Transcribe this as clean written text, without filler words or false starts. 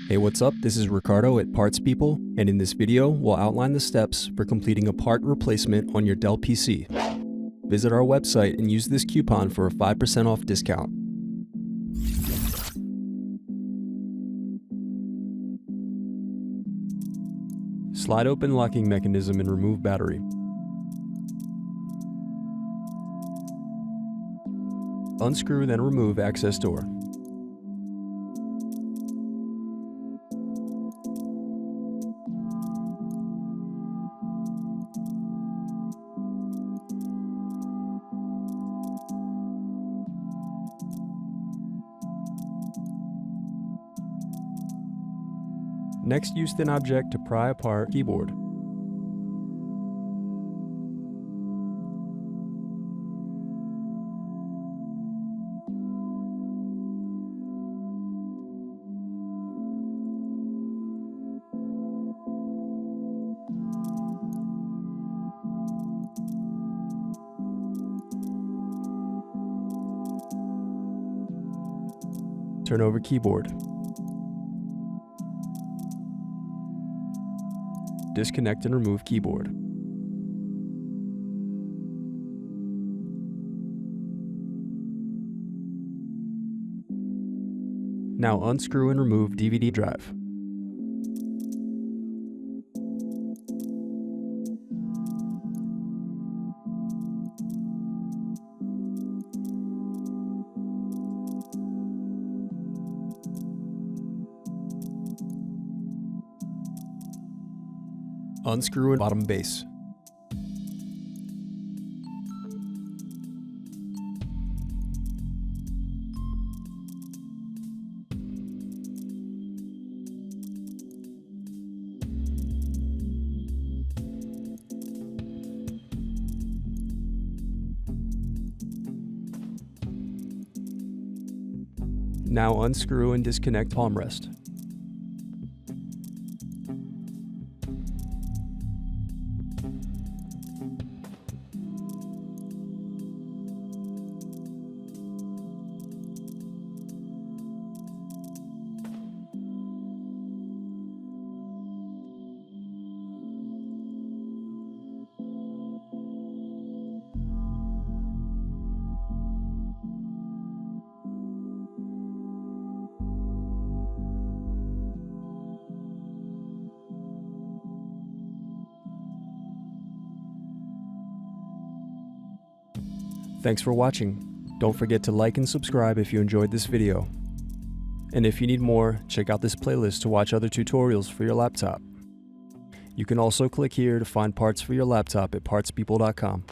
Hey, what's up? This is Ricardo at Parts People, and in this video, we'll outline the steps for completing a part replacement on your Dell PC. Visit our website and use this coupon for a 5% off discount. Slide open locking mechanism and remove battery. Unscrew, then remove access door. Next, use thin object to pry apart keyboard. Turn over keyboard. Disconnect and remove keyboard. Now unscrew and remove DVD drive. Unscrew and bottom base. Now unscrew and disconnect Palmrest. Thanks for watching. Don't forget to like and subscribe if you enjoyed this video. And if you need more, check out this playlist to watch other tutorials for your laptop. You can also click here to find parts for your laptop at partspeople.com.